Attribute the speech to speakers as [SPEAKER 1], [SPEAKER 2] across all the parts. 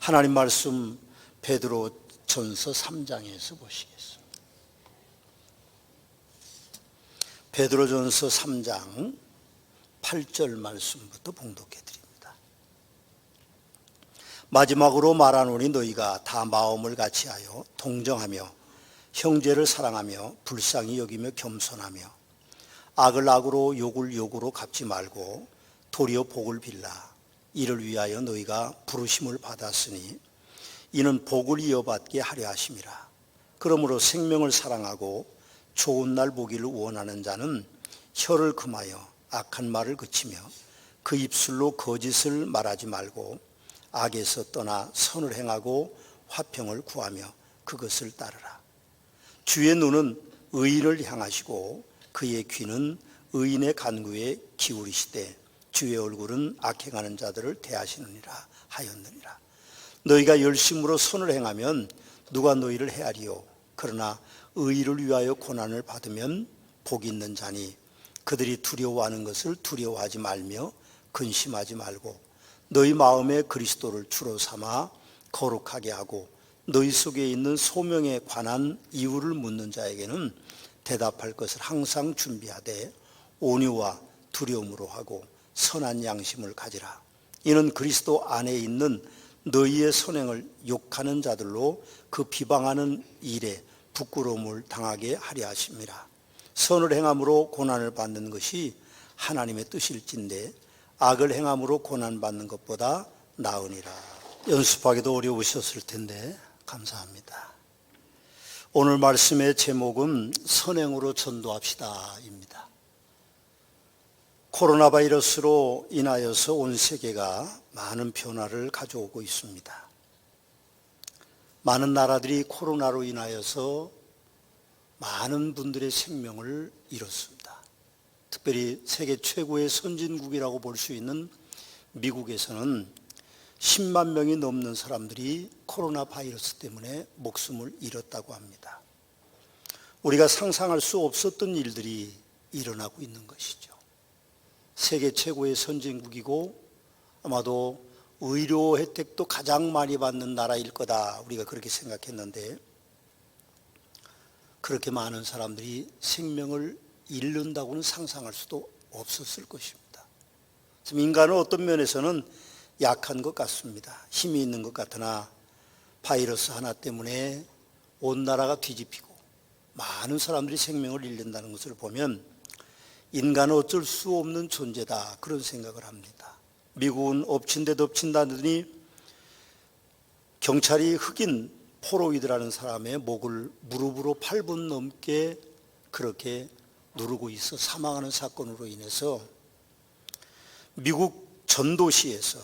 [SPEAKER 1] 하나님 말씀 베드로전서 3장에서 보시겠습니다. 베드로전서 3장 8절 말씀부터 봉독해 드립니다. 마지막으로 말하노니 너희가 다 마음을 같이하여 동정하며 형제를 사랑하며 불쌍히 여기며 겸손하며 악을 악으로 욕을 욕으로 갚지 말고 도리어 복을 빌라. 이를 위하여 너희가 부르심을 받았으니 이는 복을 이어받게 하려 하심이라. 그러므로 생명을 사랑하고 좋은 날 보기를 원하는 자는 혀를 금하여 악한 말을 그치며 그 입술로 거짓을 말하지 말고 악에서 떠나 선을 행하고 화평을 구하며 그것을 따르라. 주의 눈은 의인을 향하시고 그의 귀는 의인의 간구에 기울이시되 주의 얼굴은 악행하는 자들을 대하시느니라 하였느니라. 너희가 열심으로 선을 행하면 누가 너희를 헤아리요. 그러나 의를 위하여 고난을 받으면 복이 있는 자니 그들이 두려워하는 것을 두려워하지 말며 근심하지 말고 너희 마음에 그리스도를 주로 삼아 거룩하게 하고 너희 속에 있는 소명에 관한 이유를 묻는 자에게는 대답할 것을 항상 준비하되 온유와 두려움으로 하고 선한 양심을 가지라. 이는 그리스도 안에 있는 너희의 선행을 욕하는 자들로 그 비방하는 일에 부끄러움을 당하게 하려 하심이라. 선을 행함으로 고난을 받는 것이 하나님의 뜻일진데 악을 행함으로 고난받는 것보다 나으니라. 연습하기도 어려우셨을 텐데 감사합니다. 오늘 말씀의 제목은 선행으로 전도합시다 입니다. 코로나 바이러스로 인하여서 온 세계가 많은 변화를 가져오고 있습니다. 많은 나라들이 코로나로 인하여서 많은 분들의 생명을 잃었습니다. 특별히 세계 최고의 선진국이라고 볼 수 있는 미국에서는 10만 명이 넘는 사람들이 코로나 바이러스 때문에 목숨을 잃었다고 합니다. 우리가 상상할 수 없었던 일들이 일어나고 있는 것이죠. 세계 최고의 선진국이고 아마도 의료 혜택도 가장 많이 받는 나라일 거다 우리가 그렇게 생각했는데 그렇게 많은 사람들이 생명을 잃는다고는 상상할 수도 없었을 것입니다. 인간은 어떤 면에서는 약한 것 같습니다. 힘이 있는 것 같으나 바이러스 하나 때문에 온 나라가 뒤집히고 많은 사람들이 생명을 잃는다는 것을 보면 인간은 어쩔 수 없는 존재다 그런 생각을 합니다. 미국은 엎친 데 덮친다더니 경찰이 흑인 포로이드라는 사람의 목을 무릎으로 8분 넘게 그렇게 누르고 있어 사망하는 사건으로 인해서 미국 전 도시에서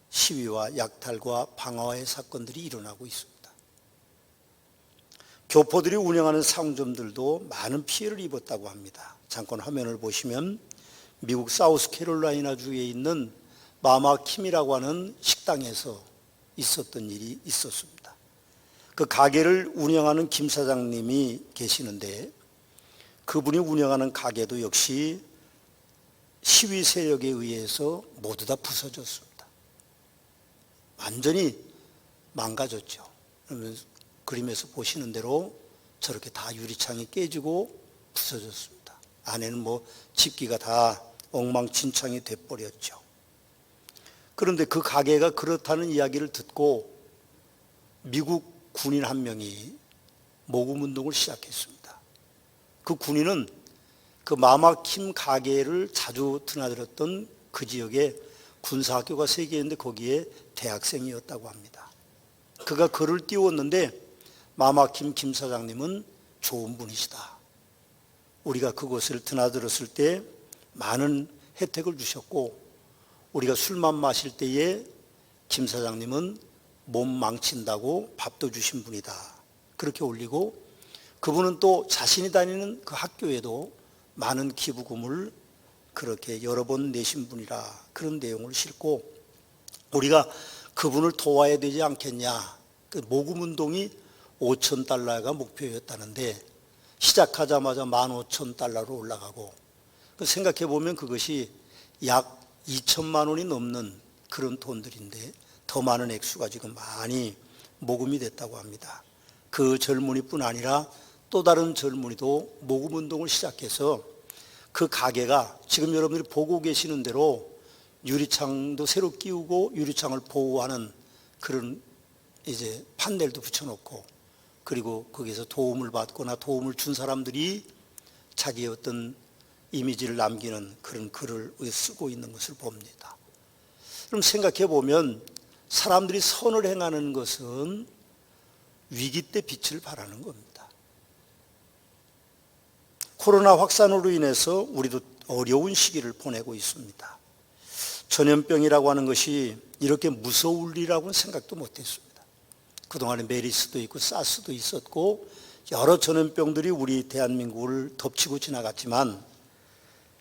[SPEAKER 1] 시위와 약탈과 방화의 사건들이 일어나고 있습니다. 교포들이 운영하는 상점들도 많은 피해를 입었다고 합니다. 잠깐 화면을 보시면 미국 사우스캐롤라이나 주에 있는 마마킴이라고 하는 식당에서 있었던 일이 있었습니다. 그 가게를 운영하는 김 사장님이 계시는데 그분이 운영하는 가게도 역시 시위 세력에 의해서 모두 다 부서졌습니다. 완전히 망가졌죠. 그림에서 보시는 대로 저렇게 다 유리창이 깨지고 부서졌습니다. 안에는 집기가 다 엉망진창이 돼버렸죠. 그런데 그 가게가 그렇다는 이야기를 듣고 미국 군인 한 명이 모금운동을 시작했습니다. 그 군인은 그 마마킴 가게를 자주 드나들었던 그 지역에 군사학교가 3개 있는데 거기에 대학생이었다고 합니다. 그가 글을 띄웠는데 마마킴 김 사장님은 좋은 분이시다. 우리가 그곳을 드나들었을 때 많은 혜택을 주셨고 우리가 술만 마실 때에 김 사장님은 몸 망친다고 밥도 주신 분이다. 그렇게 올리고 그분은 또 자신이 다니는 그 학교에도 많은 기부금을 그렇게 여러 번 내신 분이라 그런 내용을 싣고 우리가 그분을 도와야 되지 않겠냐. 그 모금운동이 $5,000가 목표였다는데 시작하자마자 $15,000로 올라가고 생각해 보면 그것이 약 2천만 원이 넘는 그런 돈들인데 더 많은 액수가 지금 많이 모금이 됐다고 합니다. 그 젊은이뿐 아니라 또 다른 젊은이도 모금 운동을 시작해서 그 가게가 지금 여러분들이 보고 계시는 대로 유리창도 새로 끼우고 유리창을 보호하는 그런 이제 판넬도 붙여놓고, 그리고 거기서 도움을 받거나 도움을 준 사람들이 자기의 어떤 이미지를 남기는 그런 글을 쓰고 있는 것을 봅니다. 그럼 생각해 보면 사람들이 선을 행하는 것은 위기 때 빛을 발하는 겁니다. 코로나 확산으로 인해서 우리도 어려운 시기를 보내고 있습니다. 전염병이라고 하는 것이 이렇게 무서울 일이라고는 생각도 못했습니다. 그동안에 메리스도 있고 사스도 있었고 여러 전염병들이 우리 대한민국을 덮치고 지나갔지만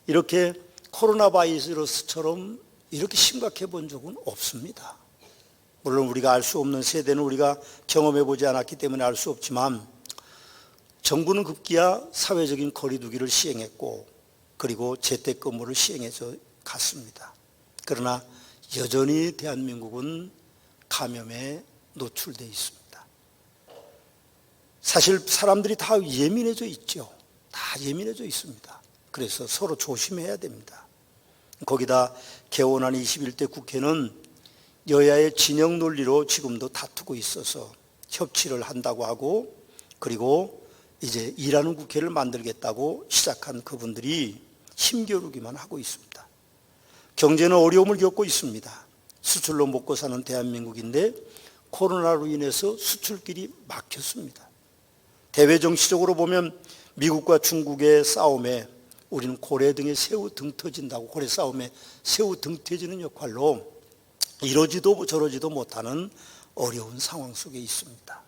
[SPEAKER 1] 이렇게 코로나 바이러스처럼 이렇게 심각해 본 적은 없습니다. 물론 우리가 알 수 없는 세대는 우리가 경험해 보지 않았기 때문에 알 수 없지만 정부는 급기야 사회적인 거리두기를 시행했고 그리고 재택근무를 시행해서 갔습니다. 그러나 여전히 대한민국은 감염에 노출되어 있습니다. 사실 사람들이 다 예민해져 있죠. 다 예민해져 있습니다. 그래서 서로 조심해야 됩니다. 거기다 개원한 21대 국회는 여야의 진영 논리로 지금도 다투고 있어서 협치를 한다고 하고, 그리고 이제 일하는 국회를 만들겠다고 시작한 그분들이 힘겨루기만 하고 있습니다. 경제는 어려움을 겪고 있습니다. 수출로 먹고 사는 대한민국인데 코로나로 인해서 수출길이 막혔습니다. 대외 정치적으로 보면 미국과 중국의 싸움에 우리는 고래 등에 새우 등 터진다고, 고래 싸움에 새우 등 터지는 역할로 이러지도 저러지도 못하는 어려운 상황 속에 있습니다.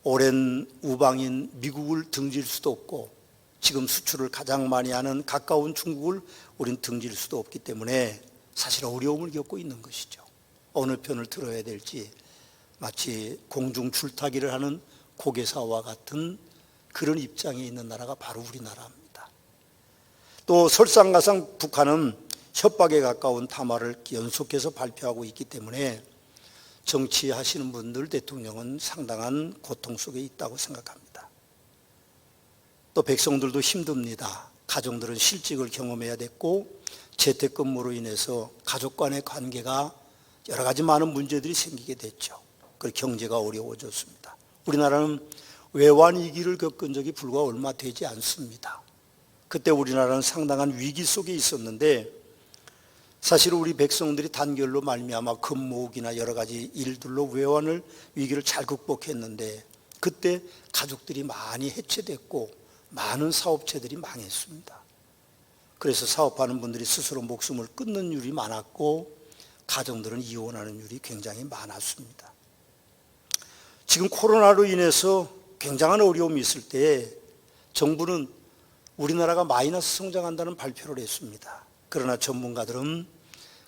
[SPEAKER 1] 오랜 우방인 미국을 등질 수도 없고 지금 수출을 가장 많이 하는 가까운 중국을 우린 등질 수도 없기 때문에 사실 어려움을 겪고 있는 것이죠. 어느 편을 들어야 될지 마치 공중 줄타기를 하는 고개사와 같은 그런 입장에 있는 나라가 바로 우리나라입니다. 또 설상가상 북한은 협박에 가까운 담화를 연속해서 발표하고 있기 때문에 정치하시는 분들, 대통령은 상당한 고통 속에 있다고 생각합니다. 또 백성들도 힘듭니다. 가정들은 실직을 경험해야 됐고 재택근무로 인해서 가족 간의 관계가 여러 가지 많은 문제들이 생기게 됐죠. 그리고 경제가 어려워졌습니다. 우리나라는 외환위기를 겪은 적이 불과 얼마 되지 않습니다. 그때 우리나라는 상당한 위기 속에 있었는데 사실 우리 백성들이 단결로 말미암아 금모으기나 여러 가지 일들로 외환을 위기를 잘 극복했는데 그때 가족들이 많이 해체됐고 많은 사업체들이 망했습니다. 그래서 사업하는 분들이 스스로 목숨을 끊는 일이 많았고 가정들은 이혼하는 일이 굉장히 많았습니다. 지금 코로나로 인해서 굉장한 어려움이 있을 때 정부는 우리나라가 마이너스 성장한다는 발표를 했습니다. 그러나 전문가들은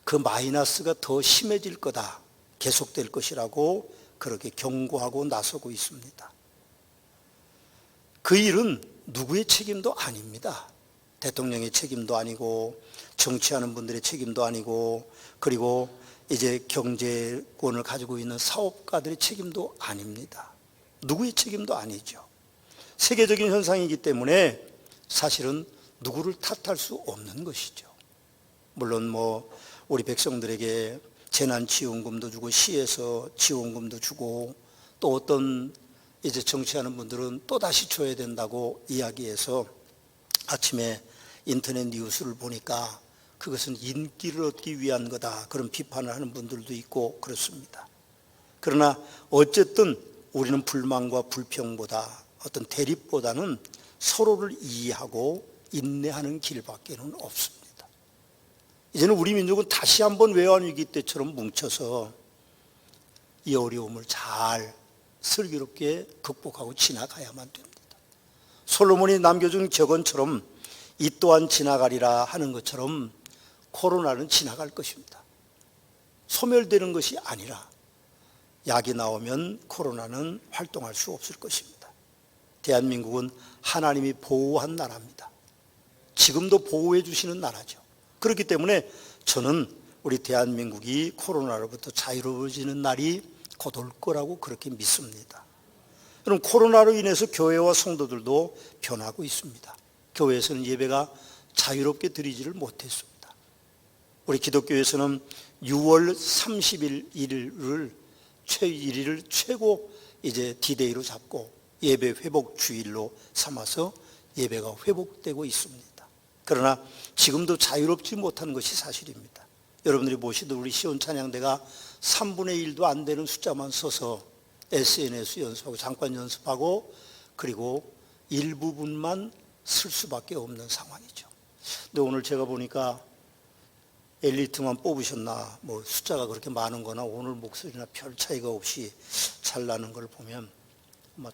[SPEAKER 1] 그 마이너스가 더 심해질 거다, 계속될 것이라고 그렇게 경고하고 나서고 있습니다. 그 일은 누구의 책임도 아닙니다. 대통령의 책임도 아니고 정치하는 분들의 책임도 아니고 그리고 이제 경제권을 가지고 있는 사업가들의 책임도 아닙니다. 누구의 책임도 아니죠. 세계적인 현상이기 때문에 사실은 누구를 탓할 수 없는 것이죠. 물론 우리 백성들에게 재난지원금도 주고 시에서 지원금도 주고 또 어떤 이제 정치하는 분들은 또 다시 줘야 된다고 이야기해서 아침에 인터넷 뉴스를 보니까 그것은 인기를 얻기 위한 거다, 그런 비판을 하는 분들도 있고 그렇습니다. 그러나 어쨌든 우리는 불만과 불평보다 어떤 대립보다는 서로를 이해하고 인내하는 길밖에는 없습니다. 이제는 우리 민족은 다시 한번 외환위기 때처럼 뭉쳐서 이 어려움을 잘 슬기롭게 극복하고 지나가야만 됩니다. 솔로몬이 남겨준 격언처럼 이 또한 지나가리라 하는 것처럼 코로나는 지나갈 것입니다. 소멸되는 것이 아니라 약이 나오면 코로나는 활동할 수 없을 것입니다. 대한민국은 하나님이 보호한 나라입니다. 지금도 보호해 주시는 나라죠. 그렇기 때문에 저는 우리 대한민국이 코로나로부터 자유로워지는 날이 곧 올 거라고 그렇게 믿습니다. 그럼 코로나로 인해서 교회와 성도들도 변하고 있습니다. 교회에서는 예배가 자유롭게 드리지를 못했습니다. 우리 기독교에서는 6월 30일 일일을 최고 이제 디데이로 잡고 예배 회복 주일로 삼아서 예배가 회복되고 있습니다. 그러나 지금도 자유롭지 못한 것이 사실입니다. 여러분들이 보시던 우리 시온 찬양대가 3분의 1도 안 되는 숫자만 써서 SNS 연습하고 잠깐 연습하고 그리고 일부분만 쓸 수밖에 없는 상황이죠. 근데 오늘 제가 보니까 엘리트만 뽑으셨나 뭐 숫자가 그렇게 많은 거나 오늘 목소리나 별 차이가 없이 잘 나는 걸 보면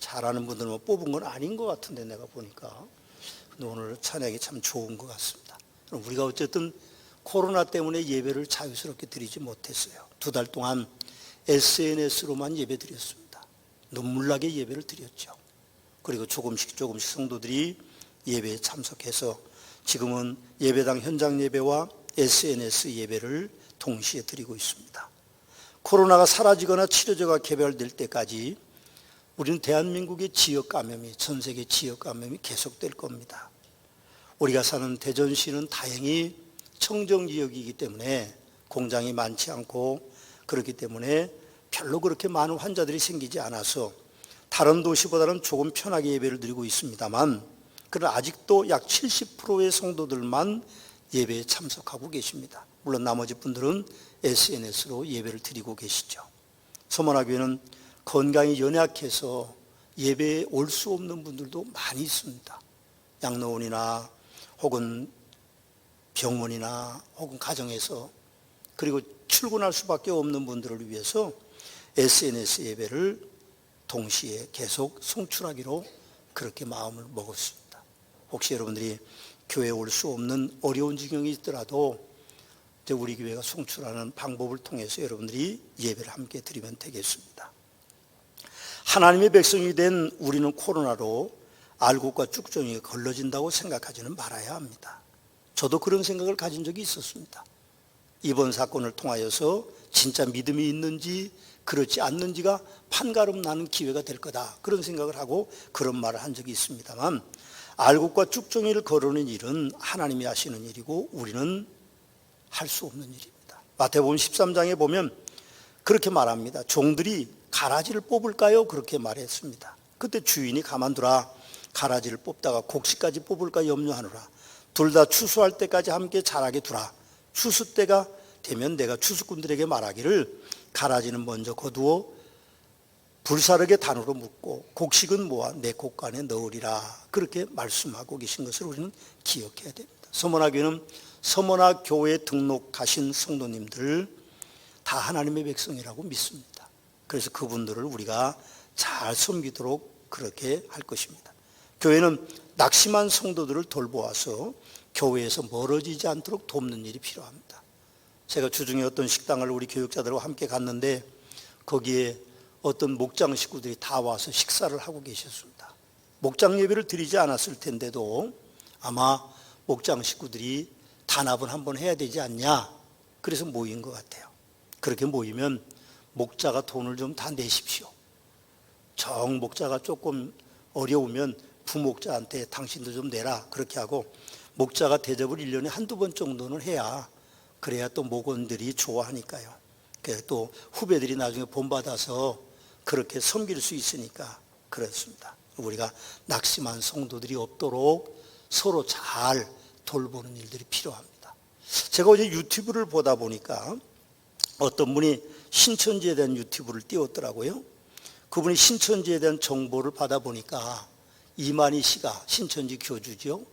[SPEAKER 1] 잘하는 분들만 뽑은 건 아닌 것 같은데 내가 보니까. 근데 오늘 찬양이 참 좋은 것 같습니다. 우리가 어쨌든 코로나 때문에 예배를 자유스럽게 드리지 못했어요. 2달 동안 SNS로만 예배 드렸습니다. 눈물나게 예배를 드렸죠. 그리고 조금씩 성도들이 예배에 참석해서 지금은 예배당 현장 예배와 SNS 예배를 동시에 드리고 있습니다. 코로나가 사라지거나 치료제가 개발될 때까지 우리는 대한민국의 지역 감염이, 전 세계 지역 감염이 계속될 겁니다. 우리가 사는 대전시는 다행히 청정지역이기 때문에 공장이 많지 않고 그렇기 때문에 별로 그렇게 많은 환자들이 생기지 않아서 다른 도시보다는 조금 편하게 예배를 드리고 있습니다만 그러나 아직도 약 70%의 성도들만 예배에 참석하고 계십니다. 물론 나머지 분들은 SNS로 예배를 드리고 계시죠. 서문화교회는 건강이 연약해서 예배에 올 수 없는 분들도 많이 있습니다. 양로원이나 혹은 병원이나 혹은 가정에서 그리고 출근할 수밖에 없는 분들을 위해서 SNS 예배를 동시에 계속 송출하기로 그렇게 마음을 먹었습니다. 혹시 여러분들이 교회에 올 수 없는 어려운 지경이 있더라도 우리 교회가 송출하는 방법을 통해서 여러분들이 예배를 함께 드리면 되겠습니다. 하나님의 백성이 된 우리는 코로나로 알곡과 쭉정이가 걸러진다고 생각하지는 말아야 합니다. 저도 그런 생각을 가진 적이 있었습니다. 이번 사건을 통하여서 진짜 믿음이 있는지 그렇지 않는지가 판가름 나는 기회가 될 거다, 그런 생각을 하고 그런 말을 한 적이 있습니다만 알곡과 쭉정이를 거르는 일은 하나님이 하시는 일이고 우리는 할 수 없는 일입니다. 마태복음 13장에 보면 그렇게 말합니다. 종들이 가라지를 뽑을까요? 그렇게 말했습니다. 그때 주인이 가만두라. 가라지를 뽑다가 곡식까지 뽑을까 염려하노라. 둘 다 추수할 때까지 함께 자라게 두라. 추수 때가 되면 내가 추수꾼들에게 말하기를 가라지는 먼저 거두어 불사르게 단으로 묶고 곡식은 모아 내 곡간에 넣으리라. 그렇게 말씀하고 계신 것을 우리는 기억해야 됩니다. 서문화교회는 서문화교회에 등록하신 성도님들 다 하나님의 백성이라고 믿습니다. 그래서 그분들을 우리가 잘 섬기도록 그렇게 할 것입니다. 교회는 낙심한 성도들을 돌보아서 교회에서 멀어지지 않도록 돕는 일이 필요합니다. 제가 주중에 어떤 식당을 우리 교육자들과 함께 갔는데 거기에 어떤 목장 식구들이 다 와서 식사를 하고 계셨습니다. 목장 예배를 드리지 않았을 텐데도 아마 목장 식구들이 단합은 한번 해야 되지 않냐, 그래서 모인 것 같아요. 그렇게 모이면 목자가 돈을 좀 다 내십시오. 정 목자가 조금 어려우면 부목자한테 당신도 좀 내라, 그렇게 하고 목자가 대접을 1년에 한두 번 정도는 해야 그래야 또 목원들이 좋아하니까요. 또 후배들이 나중에 본받아서 그렇게 섬길 수 있으니까 그렇습니다. 우리가 낙심한 성도들이 없도록 서로 잘 돌보는 일들이 필요합니다. 제가 어제 유튜브를 보다 보니까 어떤 분이 신천지에 대한 유튜브를 띄웠더라고요. 그분이 신천지에 대한 정보를 받아보니까 이만희 씨가 신천지 교주죠.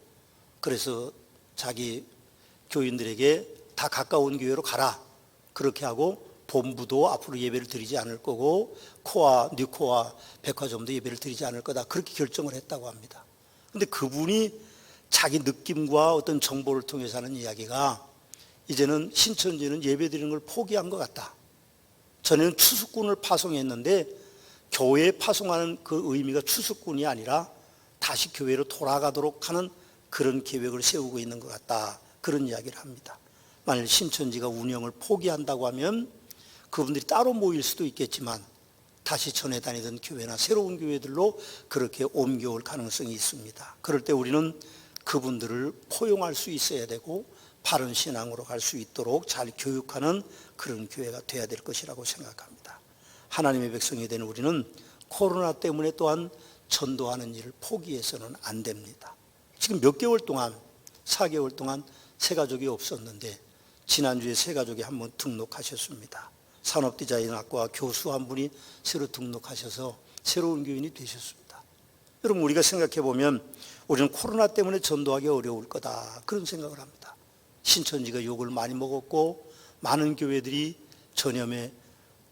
[SPEAKER 1] 그래서 자기 교인들에게 다 가까운 교회로 가라, 그렇게 하고 본부도 앞으로 예배를 드리지 않을 거고 코아, 뉴코아 백화점도 예배를 드리지 않을 거다, 그렇게 결정을 했다고 합니다. 그런데 그분이 자기 느낌과 어떤 정보를 통해서 하는 이야기가 이제는 신천지는 예배 드리는 걸 포기한 것 같다. 전에는 추수꾼을 파송했는데 교회에 파송하는 그 의미가 추수꾼이 아니라 다시 교회로 돌아가도록 하는 그런 계획을 세우고 있는 것 같다, 그런 이야기를 합니다. 만일 신천지가 운영을 포기한다고 하면 그분들이 따로 모일 수도 있겠지만 다시 전에 다니던 교회나 새로운 교회들로 그렇게 옮겨올 가능성이 있습니다. 그럴 때 우리는 그분들을 포용할 수 있어야 되고 바른 신앙으로 갈 수 있도록 잘 교육하는 그런 교회가 돼야 될 것이라고 생각합니다. 하나님의 백성이 된 우리는 코로나 때문에 또한 전도하는 일을 포기해서는 안 됩니다. 지금 몇 개월 동안 4개월 동안 새가족이 없었는데 지난주에 새가족이 한번 등록하셨습니다. 산업디자인학과 교수 한 분이 새로 등록하셔서 새로운 교인이 되셨습니다. 여러분, 우리가 생각해 보면 우리는 코로나 때문에 전도하기 어려울 거다, 그런 생각을 합니다. 신천지가 욕을 많이 먹었고 많은 교회들이 전염의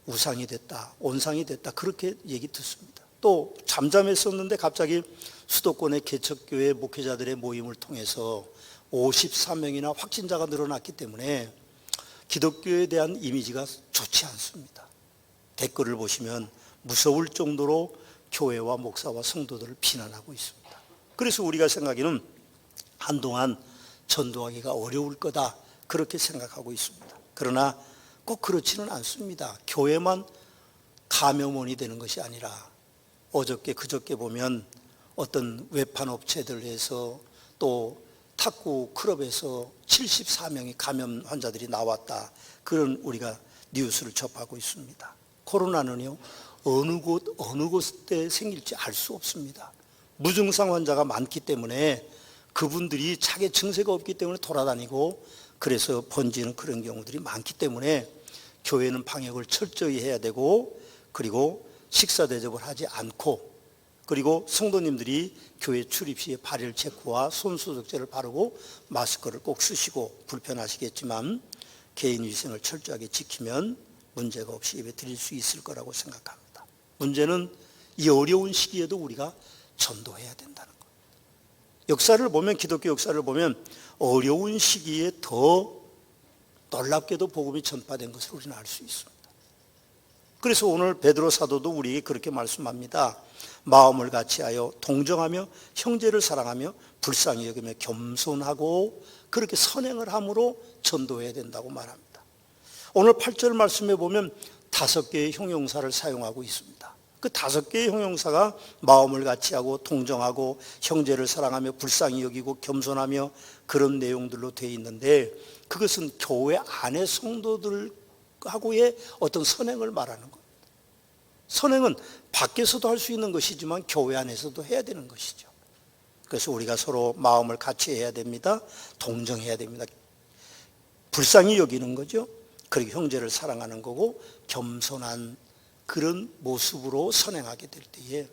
[SPEAKER 1] 우상이 됐다, 온상이 됐다, 그렇게 얘기 듣습니다. 또 잠잠했었는데 갑자기 수도권의 개척교회 목회자들의 모임을 통해서 54명이나 확진자가 늘어났기 때문에 기독교에 대한 이미지가 좋지 않습니다. 댓글을 보시면 무서울 정도로 교회와 목사와 성도들을 비난하고 있습니다. 그래서 우리가 생각에는 한동안 전도하기가 어려울 거다, 그렇게 생각하고 있습니다. 그러나 꼭 그렇지는 않습니다. 교회만 감염원이 되는 것이 아니라 어저께 그저께 보면 어떤 외판 업체들에서 또 탁구 클럽에서 74명의 감염 환자들이 나왔다, 그런 우리가 뉴스를 접하고 있습니다. 코로나는요, 어느 곳에 생길지 알 수 없습니다. 무증상 환자가 많기 때문에 그분들이 자기 증세가 없기 때문에 돌아다니고 그래서 번지는 그런 경우들이 많기 때문에 교회는 방역을 철저히 해야 되고, 그리고 식사 대접을 하지 않고, 그리고 성도님들이 교회 출입 시에 발열 체크와 손소독제를 바르고 마스크를 꼭 쓰시고, 불편하시겠지만 개인 위생을 철저하게 지키면 문제가 없이 예배 드릴 수 있을 거라고 생각합니다. 문제는 이 어려운 시기에도 우리가 전도해야 된다는 것. 역사를 보면, 기독교 역사를 보면 어려운 시기에 더 놀랍게도 복음이 전파된 것을 우리는 알 수 있습니다. 그래서 오늘 베드로 사도도 우리에게 그렇게 말씀합니다. 마음을 같이하여 동정하며 형제를 사랑하며 불쌍히 여기며 겸손하고 그렇게 선행을 함으로 전도해야 된다고 말합니다. 오늘 8절 말씀에 보면 5개의 형용사를 사용하고 있습니다. 그 5개의 형용사가 마음을 같이하고 동정하고 형제를 사랑하며 불쌍히 여기고 겸손하며 그런 내용들로 되어 있는데, 그것은 교회 안의 성도들하고의 어떤 선행을 말하는 겁니다. 선행은 밖에서도 할 수 있는 것이지만 교회 안에서도 해야 되는 것이죠. 그래서 우리가 서로 마음을 같이 해야 됩니다. 동정해야 됩니다. 불쌍히 여기는 거죠. 그리고 형제를 사랑하는 거고, 겸손한 그런 모습으로 선행하게 될 때에,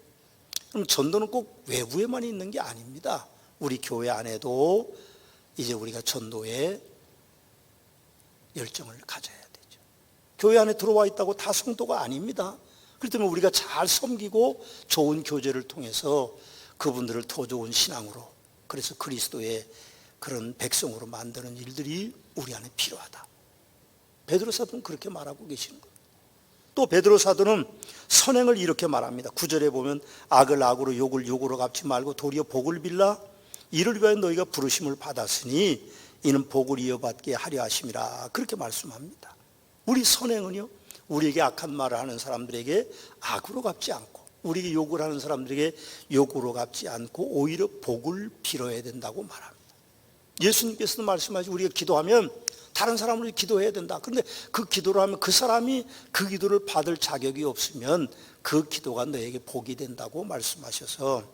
[SPEAKER 1] 그럼 전도는 꼭 외부에만 있는 게 아닙니다. 우리 교회 안에도 이제 우리가 전도에 열정을 가져야 되죠. 교회 안에 들어와 있다고 다 성도가 아닙니다. 그렇기 때문에 우리가 잘 섬기고 좋은 교제를 통해서 그분들을 더 좋은 신앙으로, 그래서 그리스도의 그런 백성으로 만드는 일들이 우리 안에 필요하다. 베드로 사도는 그렇게 말하고 계시는 거예요. 또 베드로 사도는 선행을 이렇게 말합니다. 9절에 보면 악을 악으로 욕을 욕으로 갚지 말고 도리어 복을 빌라. 이를 위하여 너희가 부르심을 받았으니 이는 복을 이어받게 하려 하심이라, 그렇게 말씀합니다. 우리 선행은요, 우리에게 악한 말을 하는 사람들에게 악으로 갚지 않고, 우리에게 욕을 하는 사람들에게 욕으로 갚지 않고 오히려 복을 빌어야 된다고 말합니다. 예수님께서도 말씀하시고 우리가 기도하면 다른 사람을 기도해야 된다. 그런데 그 기도를 하면 그 사람이 그 기도를 받을 자격이 없으면 그 기도가 너에게 복이 된다고 말씀하셔서,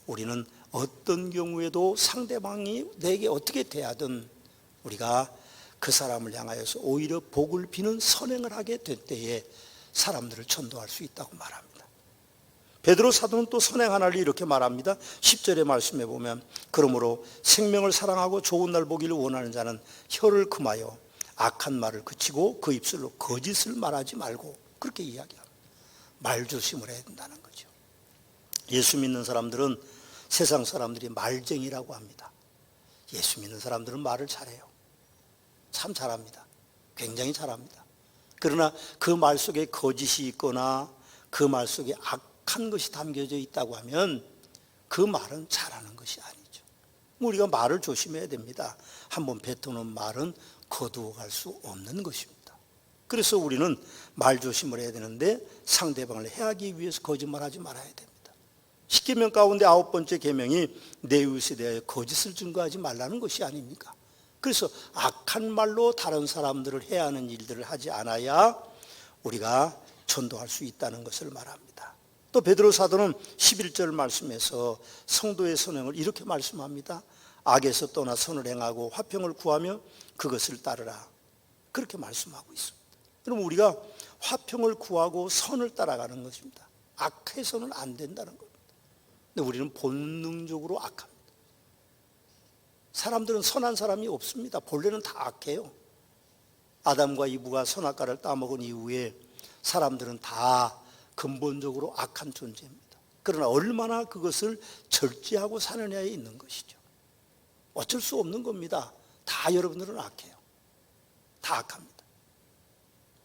[SPEAKER 1] 우리는 어떤 경우에도 상대방이 내게 어떻게 대하든 우리가 그 사람을 향하여서 오히려 복을 비는 선행을 하게 될 때에 사람들을 전도할 수 있다고 말합니다. 베드로 사도는 또 선행 하나를 이렇게 말합니다. 10절의 말씀에 보면 그러므로 생명을 사랑하고 좋은 날 보기를 원하는 자는 혀를 금하여 악한 말을 그치고 그 입술로 거짓을 말하지 말고, 그렇게 이야기합니다. 말조심을 해야 된다는 거죠. 예수 믿는 사람들은 세상 사람들이 말쟁이라고 합니다. 예수 믿는 사람들은 말을 잘해요. 참 잘합니다. 굉장히 잘합니다. 그러나 그 말 속에 거짓이 있거나 그 말 속에 악한 것이 담겨져 있다고 하면 그 말은 잘하는 것이 아니죠. 우리가 말을 조심해야 됩니다. 한번 뱉어놓은 말은 거두어갈 수 없는 것입니다. 그래서 우리는 말조심을 해야 되는데 상대방을 해하기 위해서 거짓말하지 말아야 됩니다. 10계명 가운데 9번째 계명이 내 이웃에 대하여 거짓을 증거하지 말라는 것이 아닙니까? 그래서 악한 말로 다른 사람들을 해하는 일들을 하지 않아야 우리가 전도할 수 있다는 것을 말합니다. 또 베드로 사도는 11절 말씀에서 성도의 선행을 이렇게 말씀합니다. 악에서 떠나 선을 행하고 화평을 구하며 그것을 따르라. 그렇게 말씀하고 있습니다. 그럼 우리가 화평을 구하고 선을 따라가는 것입니다. 악해서는 안 된다는 겁니다. 근데 우리는 본능적으로 악합니다. 사람들은 선한 사람이 없습니다. 본래는 다 악해요. 아담과 이브가 선악과를 따먹은 이후에 사람들은 다 근본적으로 악한 존재입니다. 그러나 얼마나 그것을 절제하고 사느냐에 있는 것이죠. 어쩔 수 없는 겁니다. 다 여러분들은 악해요. 다 악합니다.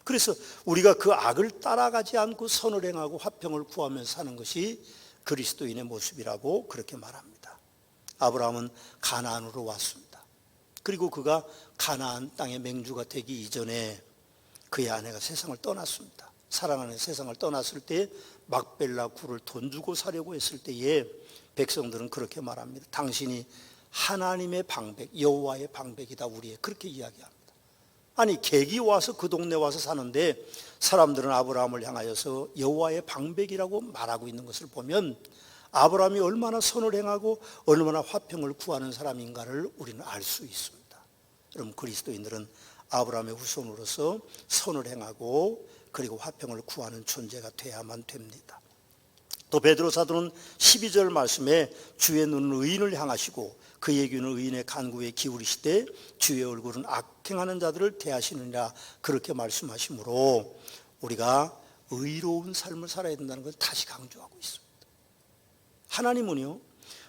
[SPEAKER 1] 그래서 우리가 그 악을 따라가지 않고 선을 행하고 화평을 구하면서 사는 것이 그리스도인의 모습이라고 그렇게 말합니다. 아브라함은 가나안으로 왔습니다. 그리고 그가 가나안 땅의 맹주가 되기 이전에 그의 아내가 세상을 떠났습니다. 사랑하는 세상을 떠났을 때 막벨라 굴을 돈 주고 사려고 했을 때에 백성들은 그렇게 말합니다. 당신이 하나님의 방백, 여호와의 방백이다 우리의 그렇게 이야기합니다. 아니 객이 와서 그 동네 와서 사는데 사람들은 아브라함을 향하여서 여호와의 방백이라고 말하고 있는 것을 보면 아브라함이 얼마나 선을 행하고 얼마나 화평을 구하는 사람인가를 우리는 알 수 있습니다. 여러분 그리스도인들은 아브라함의 후손으로서 선을 행하고 그리고 화평을 구하는 존재가 돼야만 됩니다. 또 베드로 사도는 12절 말씀에 주의 눈은 의인을 향하시고 그의 귀는 의인의 간구에 기울이시되 주의 얼굴은 악행하는 자들을 대하시느니라 그렇게 말씀하시므로 우리가 의로운 삶을 살아야 된다는 것을 다시 강조하고 있습니다. 하나님은요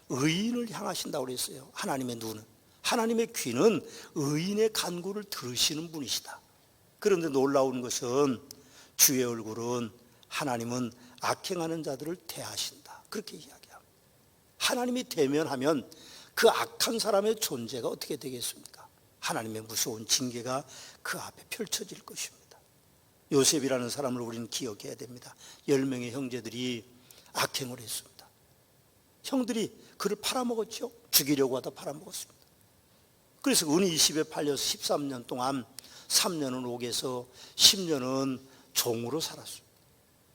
[SPEAKER 1] 의인을 향하신다고 그랬어요. 하나님의 눈은, 하나님의 귀는 의인의 간구를 들으시는 분이시다. 그런데 놀라운 것은 주의 얼굴은 하나님은 악행하는 자들을 대하신다 그렇게 이야기합니다. 하나님이 대면하면 그 악한 사람의 존재가 어떻게 되겠습니까? 하나님의 무서운 징계가 그 앞에 펼쳐질 것입니다. 요셉이라는 사람을 우리는 기억해야 됩니다. 10명의 형제들이 악행을 했습니다. 형들이 그를 팔아먹었죠. 죽이려고 하다 팔아먹었습니다. 그래서 은 20에 팔려서 13년 동안 3년은 옥에서 10년은 종으로 살았습니다.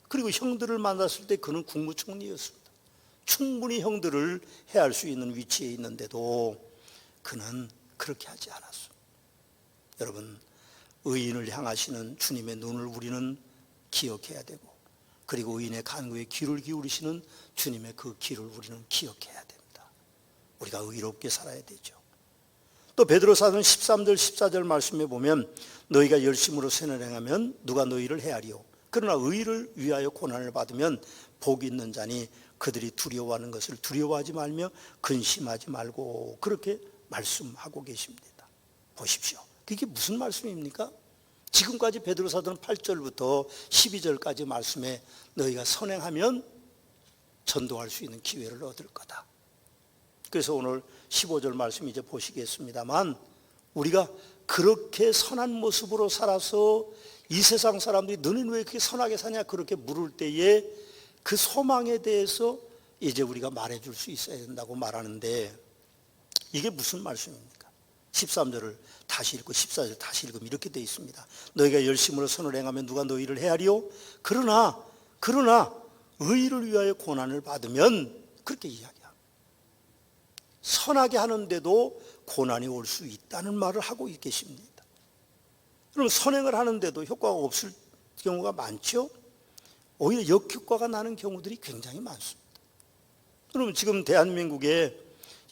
[SPEAKER 1] 그리고 형들을 만났을 때 그는 국무총리였습니다. 충분히 형들을 해할 수 있는 위치에 있는데도 그는 그렇게 하지 않았습니다. 여러분 의인을 향하시는 주님의 눈을 우리는 기억해야 되고 그리고 의인의 간구에 귀를 기울이시는 주님의 그 길을 우리는 기억해야 됩니다. 우리가 의롭게 살아야 되죠. 또 베드로사도는 13절 14절 말씀에 보면 너희가 열심으로 선을 행하면 누가 너희를 헤아리요 그러나 의를 위하여 고난을 받으면 복이 있는 자니 그들이 두려워하는 것을 두려워하지 말며 근심하지 말고 그렇게 말씀하고 계십니다. 보십시오. 그게 무슨 말씀입니까? 지금까지 베드로사도는 8절부터 12절까지 말씀에 너희가 선행하면 전도할 수 있는 기회를 얻을 거다. 그래서 오늘 15절 말씀 이제 보시겠습니다만 우리가 그렇게 선한 모습으로 살아서 이 세상 사람들이 너는 왜 그렇게 선하게 사냐 그렇게 물을 때에 그 소망에 대해서 이제 우리가 말해줄 수 있어야 된다고 말하는데 이게 무슨 말씀입니까? 13절을 다시 읽고 14절 다시 읽으면 이렇게 되어 있습니다. 너희가 열심으로 선을 행하면 누가 너희를 헤아리요? 그러나 의를 위하여 고난을 받으면 그렇게 이야기합니다. 선하게 하는데도 고난이 올 수 있다는 말을 하고 계십니다. 그럼 선행을 하는데도 효과가 없을 경우가 많죠? 오히려 역효과가 나는 경우들이 굉장히 많습니다. 그러면 지금 대한민국에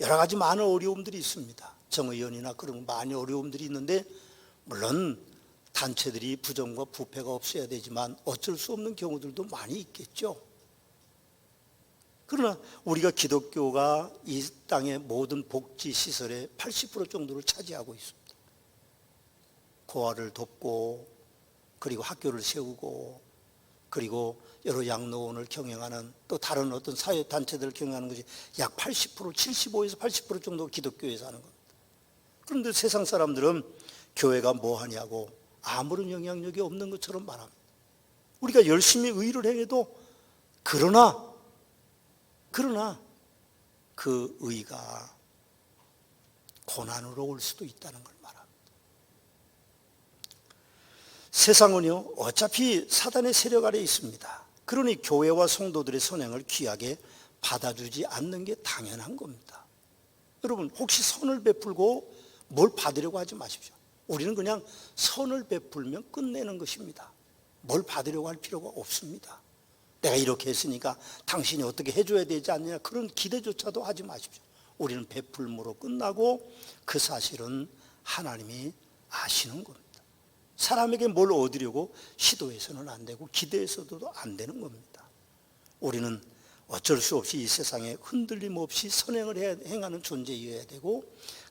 [SPEAKER 1] 여러 가지 많은 어려움들이 있습니다. 정의연이나 그런 많은 어려움들이 있는데 물론 단체들이 부정과 부패가 없어야 되지만 어쩔 수 없는 경우들도 많이 있겠죠. 그러나 우리가 기독교가 이 땅의 모든 복지시설의 80% 정도를 차지하고 있습니다. 고아를 돕고 그리고 학교를 세우고 그리고 여러 양로원을 경영하는 또 다른 어떤 사회단체들을 경영하는 것이 약 80% 75에서 80% 정도 기독교에서 하는 겁니다. 그런데 세상 사람들은 교회가 뭐 하냐고 아무런 영향력이 없는 것처럼 말합니다. 우리가 열심히 의를 행해도 그러나 그 의가 고난으로 올 수도 있다는 걸 말합니다. 세상은요 어차피 사단의 세력 아래에 있습니다. 그러니 교회와 성도들의 선행을 귀하게 받아주지 않는 게 당연한 겁니다. 여러분 혹시 선을 베풀고 뭘 받으려고 하지 마십시오. 우리는 그냥 선을 베풀면 끝내는 것입니다. 뭘 받으려고 할 필요가 없습니다. 내가 이렇게 했으니까 당신이 어떻게 해줘야 되지 않느냐 그런 기대조차도 하지 마십시오. 우리는 베풀므로 끝나고 그 사실은 하나님이 아시는 겁니다. 사람에게 뭘 얻으려고 시도해서는 안 되고 기대해서도 안 되는 겁니다. 우리는 어쩔 수 없이 이 세상에 흔들림 없이 선행을 행하는 존재여야 되고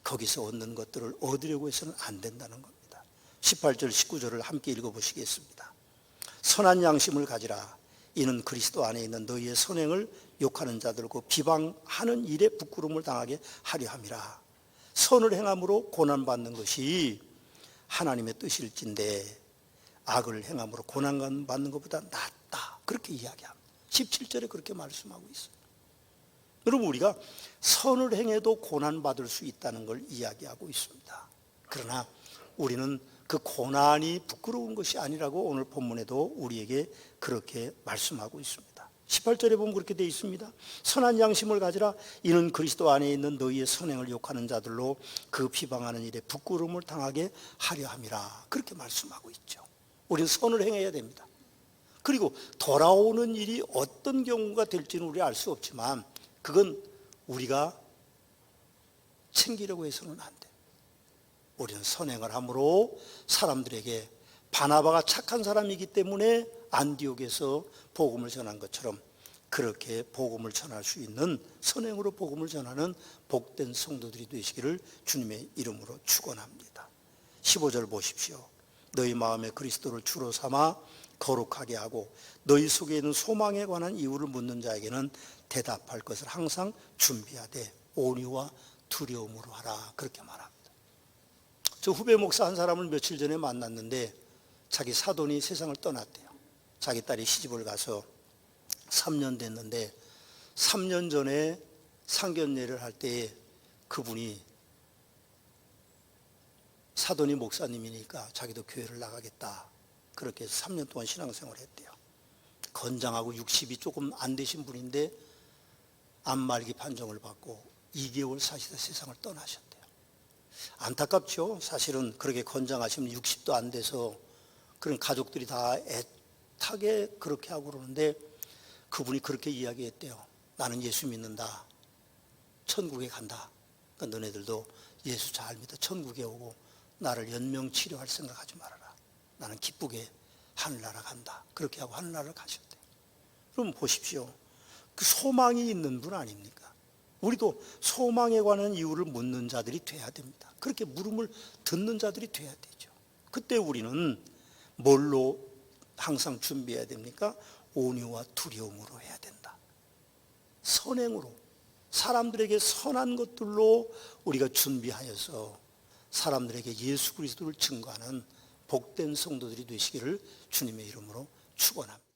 [SPEAKER 1] 거기서 얻는 것들을 얻으려고 해서는 안 된다는 겁니다. 18절 19절을 함께 읽어보시겠습니다. 선한 양심을 가지라. 이는 그리스도 안에 있는 너희의 선행을 욕하는 자들고 비방하는 일에 부끄러움을 당하게 하려 함이라. 선을 행함으로 고난받는 것이 하나님의 뜻일진데 악을 행함으로 고난받는 것보다 낫다. 그렇게 이야기합니다. 17절에 그렇게 말씀하고 있어요. 여러분 우리가 선을 행해도 고난받을 수 있다는 걸 이야기하고 있습니다. 그러나 우리는 그 고난이 부끄러운 것이 아니라고 오늘 본문에도 우리에게 그렇게 말씀하고 있습니다. 18절에 보면 그렇게 되어 있습니다. 선한 양심을 가지라. 이는 그리스도 안에 있는 너희의 선행을 욕하는 자들로 그 비방하는 일에 부끄러움을 당하게 하려 함이라. 그렇게 말씀하고 있죠. 우리는 선을 행해야 됩니다. 그리고 돌아오는 일이 어떤 경우가 될지는 우리 알 수 없지만 그건 우리가 챙기려고 해서는 안 돼요. 우리는 선행을 함으로 사람들에게 바나바가 착한 사람이기 때문에 안디옥에서 복음을 전한 것처럼 그렇게 복음을 전할 수 있는 선행으로 복음을 전하는 복된 성도들이 되시기를 주님의 이름으로 축원합니다. 15절 보십시오. 너희 마음에 그리스도를 주로 삼아 거룩하게 하고 너희 속에 있는 소망에 관한 이유를 묻는 자에게는 대답할 것을 항상 준비하되 온유와 두려움으로 하라. 그렇게 말합니다. 저 후배 목사 한 사람을 며칠 전에 만났는데 자기 사돈이 세상을 떠났대요. 자기 딸이 시집을 가서 3년 됐는데 3년 전에 상견례를 할 때에 그분이 사돈이 목사님이니까 자기도 교회를 나가겠다. 그렇게 해서 3년 동안 신앙생활을 했대요. 건장하고 60이 조금 안 되신 분인데 암말기 판정을 받고 2개월 사시다 세상을 떠나셨대요. 안타깝죠. 사실은 그렇게 건장하시면 60도 안 돼서 그런 가족들이 다 애타게 그렇게 하고 그러는데 그분이 그렇게 이야기했대요. 나는 예수 믿는다. 천국에 간다. 그러니까 너네들도 예수 잘 믿어 천국에 오고 나를 연명치료할 생각하지 말아라. 나는 기쁘게 하늘나라 간다. 그렇게 하고 하늘나라를 가셨대요. 그럼 보십시오. 그 소망이 있는 분 아닙니까? 우리도 소망에 관한 이유를 묻는 자들이 돼야 됩니다. 그렇게 물음을 듣는 자들이 돼야 되죠. 그때 우리는 뭘로 항상 준비해야 됩니까? 온유와 두려움으로 해야 된다. 선행으로 사람들에게 선한 것들로 우리가 준비하여서 사람들에게 예수 그리스도를 증거하는 복된 성도들이 되시기를 주님의 이름으로 축원합니다.